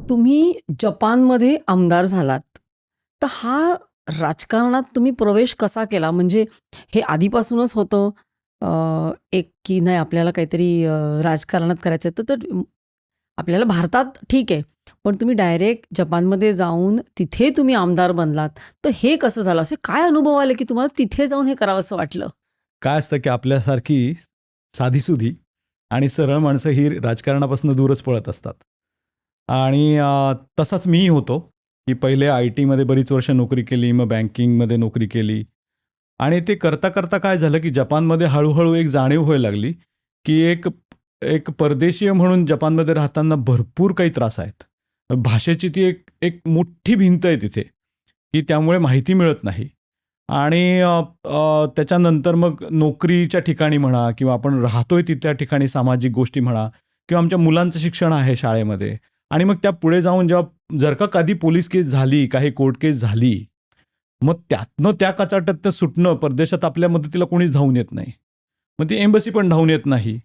तुम्ही जपानमध्ये आमदार झालात. तर हा राजकारणात तुम्ही प्रवेश कसा केला? म्हणजे हे आधीपासूनच होतं एक की नाही आपल्याला काहीतरी राजकारणात करायचं आहे. तर आपल्याला भारतात ठीक आहे. पण तुम्ही डायरेक्ट जपानमध्ये जाऊन तिथे तुम्ही आमदार बनलात. तर हे कसं झालं? असे काय अनुभव आले की तुम्हाला तिथे जाऊन हे करावंसं वाटलं? काय असतं की आपल्यासारखी साधीसुधी आणि सरळ माणसं ही राजकारणापासून दूरच पळत असतात. आणि तसाच मीही होतो, की पहिले IT मध्ये बरीच वर्ष नोकरी केली, मग बँकिंगमध्ये नोकरी केली. आणि ते करता काय झालं, की जपानमध्ये हळू एक जाणीव व्हायला लागली, की एक एक परदेशीय म्हणून जपानमध्ये राहताना भरपूर काही त्रास आहेत. भाषेची ती एक एक मोठी भिंत आहे तिथे, की त्यामुळे माहिती मिळत नाही. आणि त्याच्यानंतर मग नोकरीच्या ठिकाणी म्हणा किंवा आपण राहतोय तिथल्या ठिकाणी सामाजिक गोष्टी म्हणा किंवा आमच्या मुलांचं शिक्षण आहे शाळेमध्ये. आणि मग त्या पुढे जाऊन जेव्हा जर का कधी पोलीस केस झाली, काही कोर्ट केस झाली, मग त्यातनं त्या कचाट्यातनं सुटणं, परदेशात आपल्या मदतीला कोणीच धावून येत नाही. मग ती एम्बसी पण धावून येत नाही.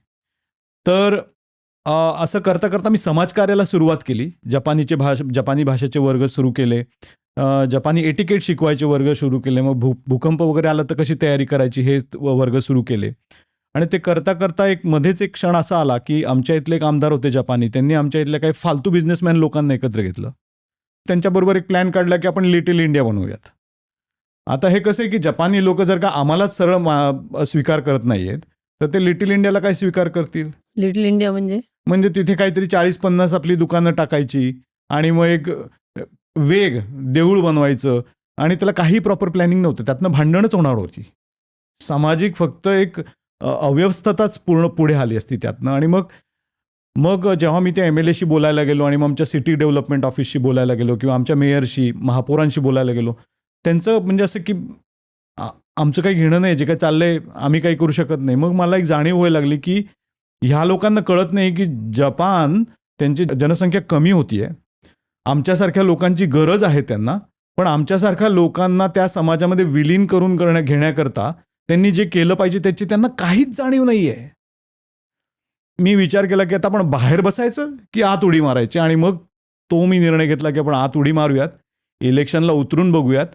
तर असं करता मी समाजकार्याला सुरुवात केली. जपानी भाषेचे वर्ग सुरू केले. जपानी एटिकेट शिकवायचे वर्ग सुरू केले. मग भूकंप वगैरे आला तर कशी तयारी करायची हे वर्ग सुरू केले. आणि ते करता एक मध्येच एक क्षण असा आला, की आमच्या इथले एक आमदार होते जपानी. त्यांनी आमच्या इथल्या काही फालतू बिझनेसमॅन लोकांना एकत्र घेतलं. त्यांच्याबरोबर एक प्लॅन काढला, की आपण लिटिल इंडिया बनवूयात. आता हे कसं आहे, की जपानी लोक जर का आम्हालाच सरळ स्वीकार करत नाहीयेत, तर ते लिटिल इंडियाला काय स्वीकार करतील? लिटिल इंडिया म्हणजे? म्हणजे तिथे काहीतरी 40-50 आपली दुकानं टाकायची आणि मग एक देऊळ बनवायचं आणि त्याला काही प्रॉपर प्लॅनिंग नव्हतं. त्यातनं भांडणच होणार होती. सामाजिक फक्त एक अव्यवस्थाच पूर्ण पुढे आली असती त्यातनं. आणि मग जेव्हा मी त्या MLAशी बोलायला गेलो आणि मग आमच्या सिटी डेव्हलपमेंट ऑफिसशी बोलायला गेलो किंवा आमच्या मेयरशी, महापौरांशी बोलायला गेलो, त्यांचं म्हणजे असं की आमचं काही घेणं नाही, जे काही चाललंय आम्ही काही करू शकत नाही. मग मला एक जाणीव व्हायला लागली, की ह्या लोकांना कळत नाही की जपान त्यांची जनसंख्या कमी होतीये. आमच्यासारख्या लोकांची गरज आहे त्यांना, पण आमच्यासारख्या लोकांना त्या समाजामध्ये विलीन करून घेण्याकरता त्यांनी जे केलं पाहिजे त्याची त्यांना काहीच जाणीव नाहीये. मी विचार केला की आता आपण बाहेर बसायचं की आत उडी मारायची. आणि मग तो मी निर्णय घेतला की आपण आत उडी मारूयात, इलेक्शनला उतरून बघूयात.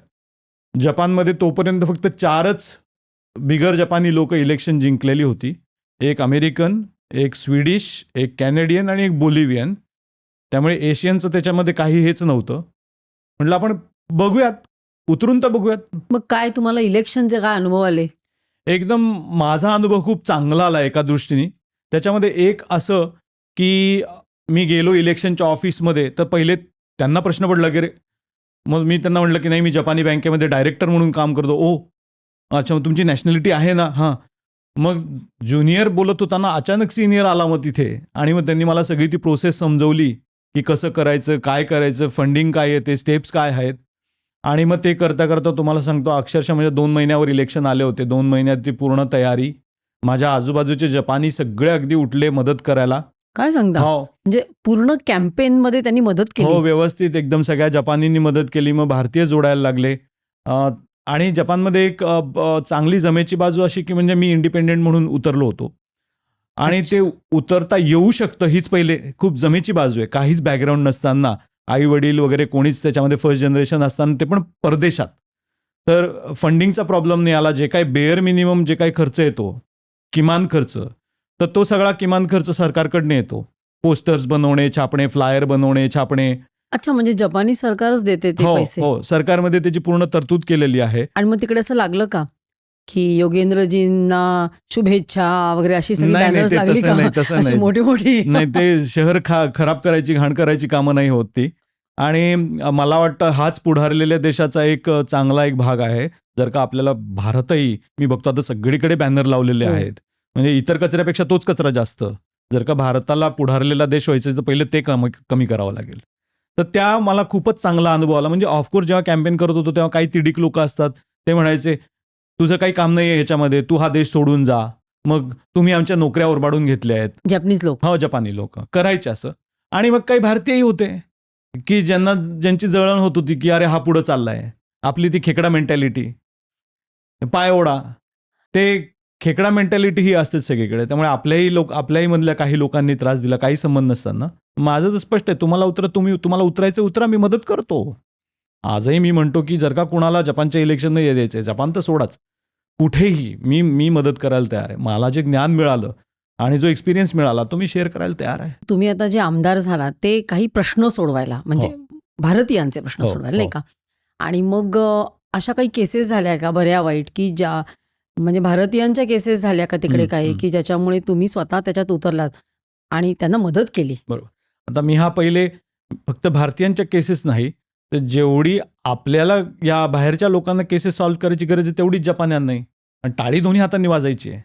जपानमध्ये तोपर्यंत फक्त 4च बिगर जपानी लोक इलेक्शन जिंकलेली होती. एक अमेरिकन, एक स्वीडिश, एक कॅनेडियन आणि एक बोलिव्हियन. त्यामुळे एशियनचं त्याच्यामध्ये काही हेच नव्हतं. म्हटलं आपण बघूयात, उतरून तर बघूयात. मग काय तुम्हाला इलेक्शनचे काय अनुभव आले? एकदम माझा अनुभव खूप चांगला आला एका दृष्टीने. त्याच्यामध्ये एक असं की मी गेलो इलेक्शनच्या ऑफिसमध्ये, तर पहिले त्यांना प्रश्न पडला की रे, मग मी त्यांना म्हटलं की नाही मी जपानी बँकेमध्ये डायरेक्टर म्हणून काम करतो. ओ अच्छा, मग तुमची नॅशनॅलिटी आहे ना? हां. मग ज्युनियर बोलत होताना अचानक सिनियर आला मग तिथे. आणि मग त्यांनी मला सगळी ती प्रोसेस समजवली की कसं करायचं, काय करायचं, फंडिंग काय आहे, ते स्टेप्स काय आहेत. आणि मग ते करता तुम्हाला सांगतो अक्षरशः म्हणजे 2 महिन्यावर इलेक्शन आले होते. 2 महिन्यात ती पूर्ण तयारी. माझ्या आजूबाजूचे जपानी सगळे अगदी उठले मदत करायला. काय सांगता? हो. म्हणजे पूर्ण कॅम्पेनमध्ये त्यांनी मदत केली? हो, व्यवस्थित एकदम सगळ्या जपानींनी मदत केली. मग भारतीय जोडायला लागले. आणि जपानमध्ये एक चांगली जमेची बाजू अशी की म्हणजे मी इंडिपेंडेंट म्हणून उतरलो होतो. आणि ते उतरता येऊ शकतं हीच पहिले खूप जमेची बाजू आहे. काहीच बॅकग्राऊंड नसताना, आई वडील वगैरे कोणीच त्याच्यामध्ये फर्स्ट जनरेशन असताना, ते पण परदेशात. तर फंडिंगचा प्रॉब्लेम नाही आला. जे काही बेअर मिनिमम जे काही खर्च येतो, किमान खर्च, तर तो सगळा किमान खर्च सरकारकडनं येतो. पोस्टर्स बनवणे, छापणे, फ्लायर बनवणे, छापणे. अच्छा, म्हणजे जपानी सरकारच देते ते पैसे? हो, सरकारमध्ये त्याची पूर्ण तरतूद केलेली आहे. आणि मग तिकडे असं लागलं का की योगेंद्रजींना शुभेच्छा वगैरे अशी सगळी बॅनर्स लागली का? तसं अशी नाही. मोठी नाही, ते शहर खराब करायची, घाण करायची कामं नाही होत ती. आणि मला वाटतं हाच पुढारलेल्या देशाचा एक चांगला एक भाग आहे. जर का आपल्याला भारतही, मी बघतो आता सगळीकडे बॅनर लावलेले आहेत. म्हणजे इतर कचऱ्यापेक्षा तोच कचरा जास्त. जर का भारताला पुढारलेला देश व्हायचं तर पहिले ते कमी करावं लागेल. तर त्या मला खूपच चांगला अनुभव आला. म्हणजे ऑफकोर्स जेव्हा कॅम्पेन करत होतो तेव्हा काही तिडिक लोक असतात, ते म्हणायचे तुझं काही काम नाहीये ह्याच्यामध्ये, तू हा देश सोडून जा. मग तुम्ही आमच्या नोकऱ्या उरबाडून घेतल्या आहेत. जपनीज लोक? हो, जपानी लोक करायचे असं. आणि मग काही भारतीयही होते की ज्यांची जळण होत होती की अरे हा पुढं चाललाय. आपली ती खेकडा मेंटॅलिटी, पाय ओढा, ते खेकडा मेंटॅलिटी ही असतेच सगळीकडे. त्यामुळे आपल्याही मधल्या काही लोकांनी त्रास दिला, काही संबंध नसताना. माझं तर स्पष्ट आहे, तुम्हाला उतरायचं उतरा, मी मदत करतो. आजही मी म्हणतो की जर का कुणाला जपानच्या इलेक्शन नाही द्यायचंय, जपान तर सोडाच, कुठेही मी मदत करायला तयार आहे. मला जे ज्ञान मिळालं आणि जो एक्सपिरियन्स मिळाला तो मी शेअर करायला तयार आहे. तुम्ही आता जे आमदार झालात ते काही प्रश्न सोडवायला, म्हणजे भारतीयांचे प्रश्न हो, सोडवायला, नाही हो. का? आणि मग अशा काही केसेस झाल्या का बऱ्या वाईट, की ज्या म्हणजे भारतीयांच्या केसेस झाल्या का तिकडे काही, की ज्याच्यामुळे तुम्ही स्वतः त्याच्यात उतरलात आणि त्यांना मदत केली? आता मी हा पहिले फक्त भारतीयांच्या केसेस नाही, तर जेवढी आपल्याला या बाहेरच्या लोकांना केसेस सॉल्व्ह करायची गरज आहे तेवढीच जपान्यांनाही. आणि टाळी दोन्ही हातांनी वाजायची आहे.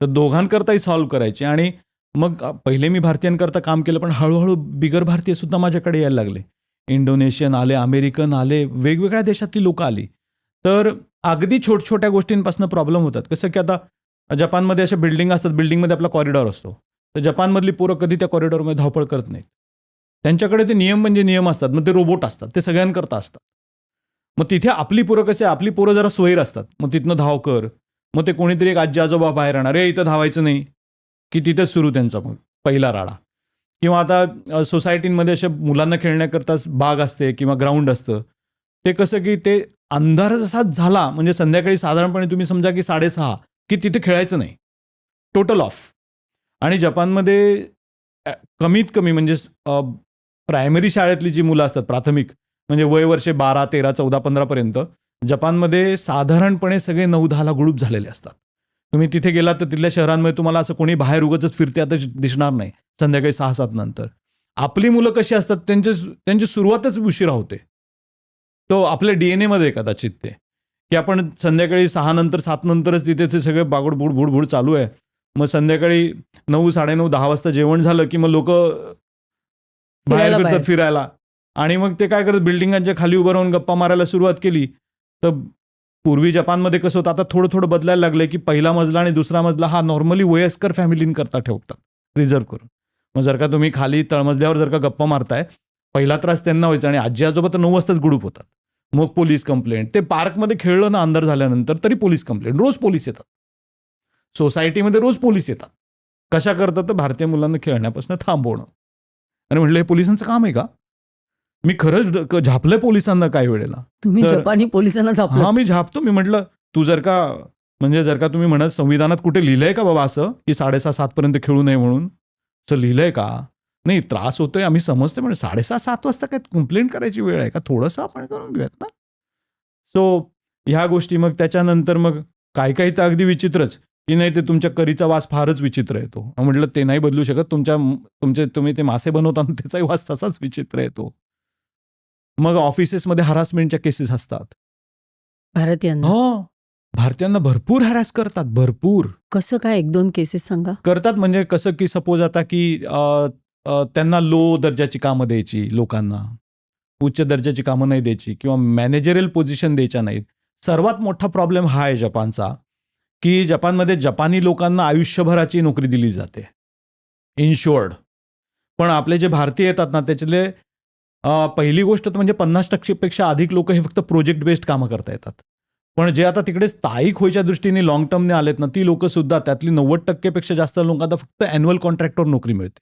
तर दोघांकरताही सॉल्व्ह करायची. आणि मग पहिले मी भारतीयांकरता काम केलं, पण हळूहळू बिगर भारतीय सुद्धा माझ्याकडे यायला लागले. इंडोनेशियन आले, अमेरिकन आले, वेगवेगळ्या देशातली लोकं आली. तर अगदी छोट्या गोष्टींपासून प्रॉब्लेम होतात. कसं की आता जपानमध्ये अशा बिल्डिंग असतात, बिल्डिंगमध्ये आपला कॉरिडॉर असतो. तर जपानमधली पोरं कधी त्या कॉरिडॉरमध्ये धावपळ करत नाहीत. त्यांच्याकडे ते नियम म्हणजे नियम असतात. मग ते रोबोट असतात, ते सगळ्यांकरता असतात. मग तिथे आपली पोरं कसे, आपली पोरं जरा स्वैर असतात. मग तिथनं धाव कर. मग ते कोणीतरी एक आजी आजोबा बाहेर येणार, इथं धावायचं नाही, की तिथेच सुरू त्यांचा मग पहिला राडा. किंवा आता सोसायटीमध्ये अशा मुलांना खेळण्याकरता बाग असते किंवा ग्राउंड असतं. ते कसं की ते अंधार जसाच झाला म्हणजे संध्याकाळी साधारणपणे तुम्ही समजा की 6:30 की तिथे खेळायचं नाही, टोटल ऑफ. आणि जपानमध्ये कमीत कमी म्हणजे प्रायमरी शाळेतली जी मुलं असतात, प्राथमिक म्हणजे वय वर्षे 12, 13, 14, 15 पर्यंत जपानमध्ये साधारणपणे सगळे 9-10ला ग्रुप झालेले असतात. तुम्ही तिथे गेलात तर तिथल्या शहरांमध्ये तुम्हाला असं कोणी बाहेर उगाचच फिरते आता दिसणार नाही संध्याकाळी 6-7 नंतर. आपली मुलं कशी असतात, त्यांची सुरुवातच उशिरा होते. तो आपल्या DNA मध्ये कदाचित ते, की आपण संध्याकाळी 6 नंतर 7 नंतरच तिथे ते सगळे बागड बुड चालू आहे. मग संध्याकाळी 9, 9:30, 10 वाजता जेवण झालं की मग लोक बाहेर फिरतात फिरायला. आणि मग ते काय करतात, बिल्डिंगांच्या खाली उभं राहून गप्पा मारायला सुरुवात केली. तर पूर्वी जपानमध्ये कसं होतं, आता थोडं बदलायला लागलंय, की पहिला मजला आणि दुसरा मजला हा नॉर्मली वयस्कर फॅमिलींकरता ठेवतात, रिझर्व्ह करून. मग जर का तुम्ही खाली तळमजल्यावर जर का गप्पा मारताय, पहिला त्रास त्यांना व्हायचा. आणि आजी आजोबा तर 9 वाजताच गुडूप होतात. मग पोलीस कंप्लेंट. ते पार्कमध्ये खेळलं ना अंधार झाल्यानंतर तरी पोलीस कंप्लेंट, रोज पोलीस येतात. सोसायटीमध्ये रोज पोलीस येतात. कशा करतात, तर भारतीय मुलांना खेळण्यापासून थांबवणं. आणि म्हटलं हे पोलिसांचं काम आहे का? मी खरंच झापलंय पोलिसांना काही वेळेला. तुम्ही जपानी पोलिसांना झापलं? हा, मी झापतो. मी म्हटलं तू जर का तुम्ही म्हणत संविधानात कुठे लिहिलंय का बाबा असं की 6:30-7 पर्यंत खेळू नये म्हणून? असं लिहिलंय का? नाही, त्रास होतोय आम्ही समजते, म्हणजे 6:30-7 वाजता काय कंप्लेंट करायची वेळ आहे का? थोडंसं आपण करून घेऊयात ना. सो ह्या गोष्टी. मग त्याच्यानंतर मग काही तर अगदी विचित्रच, की नाही ते तुमच्या करीचा वास फारच विचित्र येतो. म्हटलं ते नाही बदलू शकत, तुम्ही ते मासे बनवताना त्याचाही वास तसाच विचित्र येतो. मग ऑफिसेसमध्ये हरासमेंटच्या केसेस असतात. भारतीयांना? हो, भारतीयांना भरपूर हॅरॅस करतात, भरपूर. कसं काय, 1-2 केसेस सांगा. करतात म्हणजे कसं की सपोज आता की त्यांना लो दर्जाची कामं द्यायची लोकांना, उच्च दर्जाची कामं नाही द्यायची किंवा मॅनेजरियल पोझिशन द्यायच्या नाहीत. सर्वात मोठा प्रॉब्लेम हा आहे जपानचा, की जपानमध्ये जपानी लोकांना आयुष्यभराची नोकरी दिली जाते, इन्शुअर्ड. पण आपले जे भारतीय येतात ना त्याच्यातले पहिली गोष्ट तर म्हणजे 50% अधिक लोक हे फक्त प्रोजेक्ट बेस्ड कामं करता येतात. पण जे आता तिकडे स्थायिक व्हायच्या दृष्टीने लॉंग टर्मने आलेत ना, ती लोक सुद्धा त्यातली 90% जास्त लोकांना फक्त ॲन्युअल कॉन्ट्रॅक्टवर नोकरी मिळते.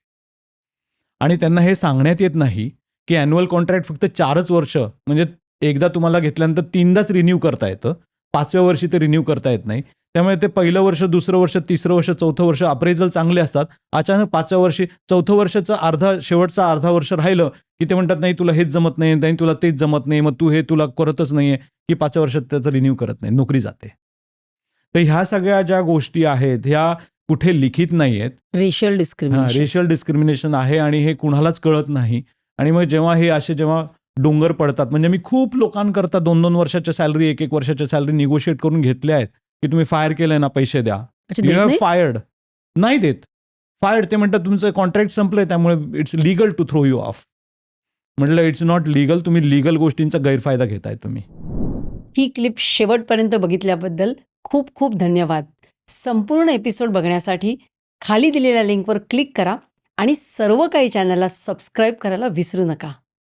आणि त्यांना हे सांगण्यात येत नाही की ॲन्युअल कॉन्ट्रॅक्ट फक्त 4च वर्ष, म्हणजे एकदा तुम्हाला घेतल्यानंतर 3दाच रिन्यू करता येतं, 5व्या वर्षी ते रिन्यू करता येत नाही. त्यामुळे ते पहिलं वर्ष, दुसरं वर्ष, तिसरं वर्ष, चौथं वर्ष अप्रेझल चांगले असतात. अचानक 5व्या वर्षी, चौथं वर्षाचं शेवटचा अर्धा वर्ष राहिलं की ते म्हणतात नाही तुला हेच जमत नाही, नाही तुला तेच जमत नाही, मग तू हे तुला करतच नाहीये, की 5व्या वर्षात त्याचं रिन्यू करत नाही, नोकरी जाते. तर ह्या सगळ्या ज्या गोष्टी आहेत ह्या कुठे लिखित नाही आहेत. रेशियल डिस्क्रिमिनेशन आहे आणि हे कुणालाच कळत नाही. आणि मग जेव्हा डोंगर पडतात, म्हणजे मी खूप लोकांकरता 2-2 वर्षाच्या सॅलरी, 1-1 वर्षाच्या सॅलरी निगोशिएट करून घेतल्या आहेत, की तुम्ही फायर केलंय ना पैसे द्या. You have fired. नाही देत, फायर्ड. ते म्हणतात तुमचं कॉन्ट्रॅक्ट संपलंय त्यामुळे it's legal to throw you off. म्हटलं इट्स नॉट लिगल, तुम्ही लिगल गोष्टींचा गैरफायदा घेताय तुम्ही. ही क्लिप शेवटपर्यंत बघितल्याबद्दल खूप खूप धन्यवाद. संपूर्ण एपिसोड बघण्यासाठी खाली दिलेल्या लिंकवर क्लिक करा आणि सर्व काही चॅनलला सबस्क्राईब करायला विसरू नका.